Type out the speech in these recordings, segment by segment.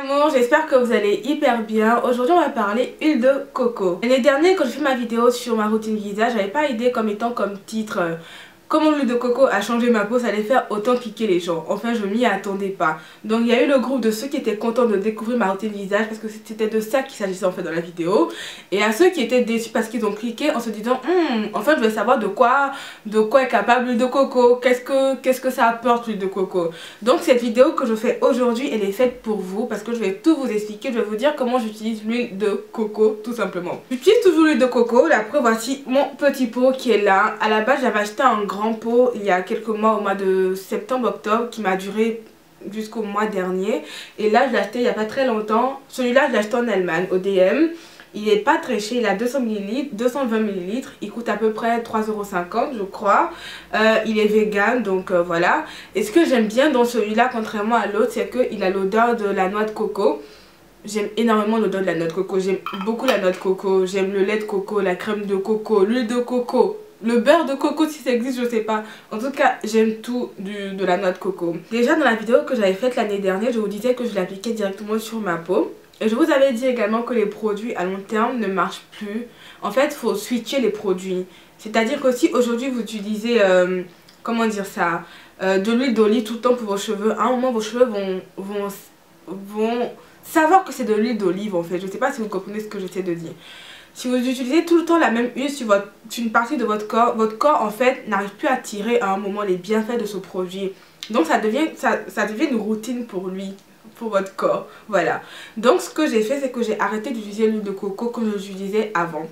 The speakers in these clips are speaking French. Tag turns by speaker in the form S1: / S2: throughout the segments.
S1: amours, j'espère que vous allez hyper bien. Aujourd'hui on va parler huile de coco. L'année dernière quand j'ai fait ma vidéo sur ma routine visage, j'avais pas idée comme étant comme titre comment l'huile de coco a changé ma peau, ça allait faire autant cliquer les gens. Enfin je m'y attendais pas. Donc il y a eu le groupe de ceux qui étaient contents de découvrir ma routine visage parce que c'était de ça qu'il s'agissait en fait dans la vidéo. Et à ceux qui étaient déçus parce qu'ils ont cliqué en se disant en fait je veux savoir de quoi est capable l'huile de coco, qu'est-ce que ça apporte l'huile de coco. Donc cette vidéo que je fais aujourd'hui elle est faite pour vous parce que je vais tout vous expliquer, je vais vous dire comment j'utilise l'huile de coco tout simplement. J'utilise toujours l'huile de coco, après voici mon petit pot qui est là. À la base j'avais acheté un grand pot il y a quelques mois au mois de septembre-octobre qui m'a duré jusqu'au mois dernier. Et là je l'ai acheté il n'y a pas très longtemps. Celui-là je l'ai acheté en Allemagne au DM. Il est pas très cher, il a 200 ml, 220 ml, il coûte à peu près 3,50 € je crois. Il est vegan donc voilà. Et ce que j'aime bien dans celui-là contrairement à l'autre c'est qu'il a l'odeur de la noix de coco. J'aime énormément l'odeur de la noix de coco, j'aime beaucoup la noix de coco, j'aime le lait de coco, la crème de coco, l'huile de coco. Le beurre de coco si ça existe je sais pas. En tout cas j'aime tout de la noix de coco. Déjà dans la vidéo que j'avais faite l'année dernière je vous disais que je l'appliquais directement sur ma peau. Et je vous avais dit également que les produits à long terme ne marchent plus. En fait il faut switcher les produits. C'est-à-dire que si aujourd'hui vous utilisez comment dire ça, de l'huile d'olive tout le temps pour vos cheveux, à un moment vos cheveux vont savoir que c'est de l'huile d'olive en fait. Je sais pas si vous comprenez ce que j'essaie de dire. Si vous utilisez tout le temps la même huile sur une partie de votre corps en fait n'arrive plus à tirer à un moment les bienfaits de ce produit. Donc ça devient une routine pour lui, pour votre corps. Voilà. Donc ce que j'ai fait c'est que j'ai arrêté d'utiliser l'huile de coco comme je l'utilisais avant.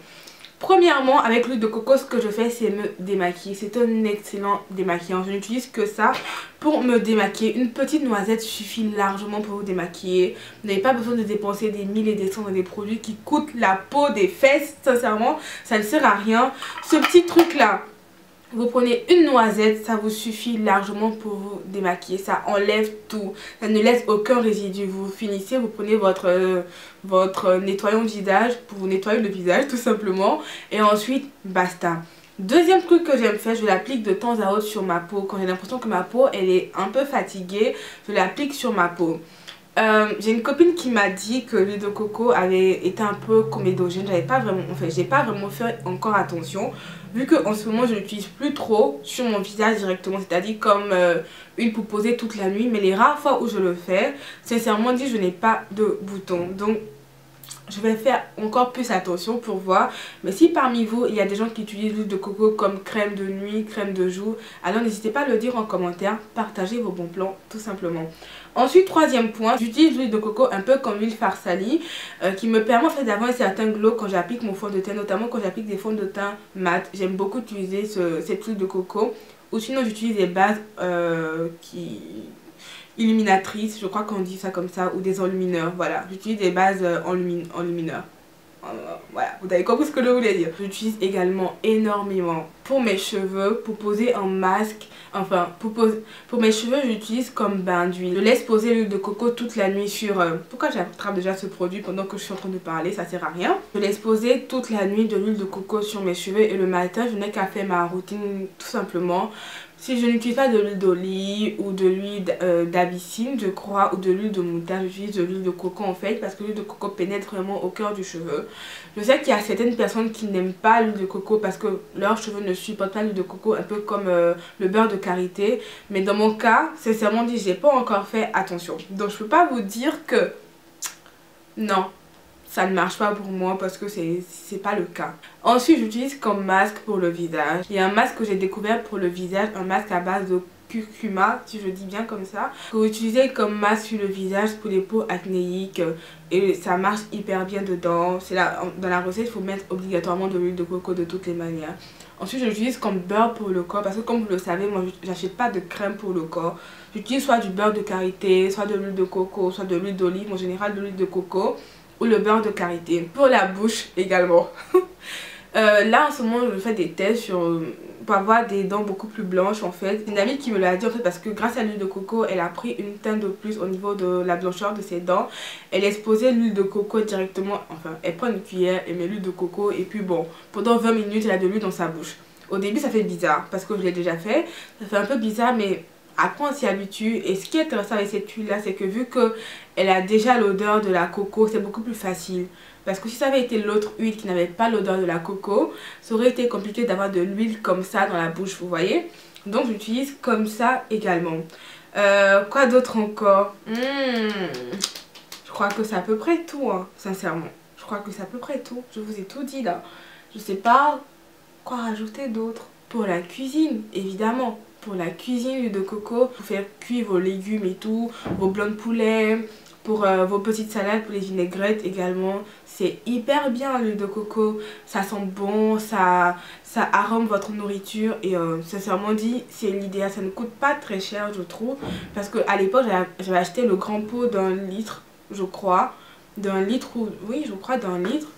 S1: Premièrement, avec l'huile de coco, ce que je fais, c'est me démaquiller. C'est un excellent démaquillant. Je n'utilise que ça pour me démaquiller. Une petite noisette suffit largement pour vous démaquiller. Vous n'avez pas besoin de dépenser des mille et des cents dans des produits qui coûtent la peau des fesses. Sincèrement, ça ne sert à rien. Ce petit truc-là, vous prenez une noisette, ça vous suffit largement pour vous démaquiller. Ça enlève tout. Ça ne laisse aucun résidu. Vous finissez, vous prenez votre nettoyant de visage pour vous nettoyer le visage tout simplement. Et ensuite, basta. Deuxième truc que j'aime faire, je l'applique de temps à autre sur ma peau. Quand j'ai l'impression que ma peau elle est un peu fatiguée, je l'applique sur ma peau. J'ai une copine qui m'a dit que l'huile de coco avait été un peu comédogène. J'ai pas vraiment fait encore attention vu que en ce moment je l'utilise plus trop sur mon visage directement, c'est-à-dire comme huile pour poser toute la nuit. Mais les rares fois où je le fais, sincèrement dit je n'ai pas de boutons, donc je vais faire encore plus attention pour voir. Mais si parmi vous il y a des gens qui utilisent l'huile de coco comme crème de nuit, crème de jour, alors n'hésitez pas à le dire en commentaire, partagez vos bons plans tout simplement. Ensuite, troisième point, j'utilise l'huile de coco un peu comme l'huile Farsali qui me permet en fait d'avoir un certain glow quand j'applique mon fond de teint, notamment quand j'applique des fonds de teint mat. J'aime beaucoup utiliser cette huile de coco. Ou sinon j'utilise des bases illuminatrices, je crois qu'on dit ça comme ça, ou des enlumineurs. Voilà, j'utilise des bases enlumineurs. Voilà, vous avez compris ce que je voulais dire. J'utilise également énormément pour mes cheveux, pour poser un masque. Enfin, pour mes cheveux, j'utilise comme bain d'huile. Je laisse poser l'huile de coco toute la nuit sur... Pourquoi j'attrape déjà ce produit pendant que je suis en train de parler? Ça sert à rien. Je laisse poser toute la nuit de l'huile de coco sur mes cheveux et le matin, je n'ai qu'à faire ma routine tout simplement. Si je n'utilise pas de l'huile d'olive ou de l'huile d'abyssine, je crois, ou de l'huile de moutarde, j'utilise de l'huile de coco en fait, parce que l'huile de coco pénètre vraiment au cœur du cheveu. Je sais qu'il y a certaines personnes qui n'aiment pas l'huile de coco parce que leurs cheveux ne supportent pas l'huile de coco, un peu comme le beurre de karité. Mais dans mon cas, sincèrement dit, j'ai pas encore fait attention. Donc je peux pas vous dire que non, ça ne marche pas pour moi parce que c'est pas le cas. Ensuite j'utilise comme masque pour le visage. Il y a un masque que j'ai découvert pour le visage, un masque à base de curcuma, si je dis bien comme ça, que vous utilisez comme masque sur le visage pour les peaux acnéiques et ça marche hyper bien dedans. C'est là, dans la recette il faut mettre obligatoirement de l'huile de coco de toutes les manières. Ensuite je l'utilise comme beurre pour le corps parce que comme vous le savez moi j'achète pas de crème pour le corps. J'utilise soit du beurre de karité, soit de l'huile de coco, soit de l'huile d'olive, en général de l'huile de coco ou le beurre de karité. Pour la bouche également. Là en ce moment je fais des tests pour avoir des dents beaucoup plus blanches en fait. Une amie qui me l'a dit en fait parce que grâce à l'huile de coco elle a pris une teinte de plus au niveau de la blancheur de ses dents. Elle laisse poser l'huile de coco directement, enfin elle prend une cuillère, elle met l'huile de coco et puis bon pendant 20 minutes elle a de l'huile dans sa bouche. Au début ça fait bizarre parce que je l'ai déjà fait, ça fait un peu bizarre mais après on s'y habitue. Et ce qui est intéressant avec cette huile là, c'est que vu qu'elle a déjà l'odeur de la coco, c'est beaucoup plus facile. Parce que si ça avait été l'autre huile qui n'avait pas l'odeur de la coco, ça aurait été compliqué d'avoir de l'huile comme ça dans la bouche, vous voyez. Donc j'utilise comme ça également. Quoi d'autre encore? Je crois que c'est à peu près tout, hein, sincèrement. Je crois que c'est à peu près tout. Je vous ai tout dit là. Je sais pas quoi rajouter d'autre. Pour la cuisine, évidemment. Pour la cuisine, l'huile de coco, pour faire cuire vos légumes et tout, vos blancs de poulet, pour vos petites salades, pour les vinaigrettes également. C'est hyper bien l'huile de coco. Ça sent bon, ça arome votre nourriture. Et sincèrement dit, c'est l'idéal. Ça ne coûte pas très cher, je trouve. Parce qu'à l'époque, j'avais acheté le grand pot d'un litre, je crois. D'un litre, oui, je crois d'un litre.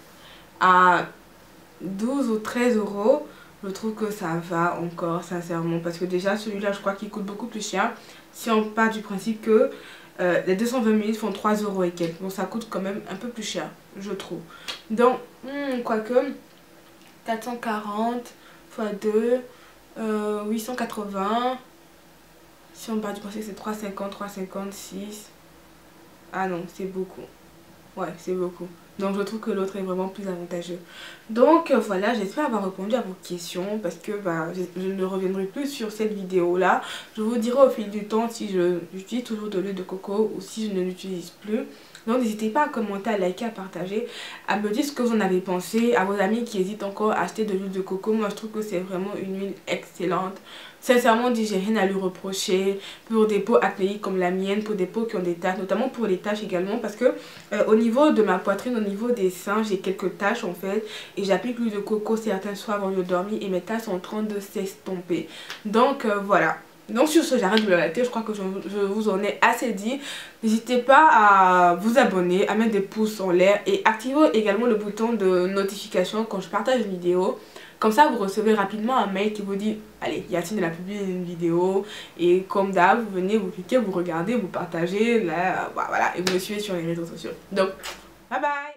S1: À 12 ou 13 euros. Je trouve que ça va encore, sincèrement. Parce que déjà, celui-là, je crois qu'il coûte beaucoup plus cher. Si on part du principe que les 220 ml font 3 euros et quelques. Donc ça coûte quand même un peu plus cher, je trouve. Donc, quoique, 440 x 2, 880. Si on part du principe que c'est 3,50, 3,56. Ah non, c'est beaucoup. Ouais, c'est beaucoup. Donc je trouve que l'autre est vraiment plus avantageux. Donc voilà, j'espère avoir répondu à vos questions. Parce que je ne reviendrai plus sur cette vidéo là. Je vous dirai au fil du temps si j'utilise toujours de l'huile de coco ou si je ne l'utilise plus. Donc n'hésitez pas à commenter, à liker, à partager, à me dire ce que vous en avez pensé. À vos amis qui hésitent encore à acheter de l'huile de coco, moi je trouve que c'est vraiment une huile excellente. Sincèrement, j'ai rien à lui reprocher pour des peaux acnéiques comme la mienne, pour des peaux qui ont des taches, notamment pour les taches également, parce que au niveau de ma poitrine, au niveau des seins, j'ai quelques taches en fait, et j'applique l'huile de coco certains soirs avant de dormir et mes taches sont en train de s'estomper. Donc voilà. Donc sur ce, j'arrête de me relater, je crois que je vous en ai assez dit. N'hésitez pas à vous abonner, à mettre des pouces en l'air et activez également le bouton de notification quand je partage une vidéo. Comme ça, vous recevez rapidement un mail qui vous dit « Allez, Yacine, elle a publié une vidéo. » Et comme d'hab, vous venez, vous cliquez, vous regardez, vous partagez, là, voilà, et vous me suivez sur les réseaux sociaux. Donc, bye bye!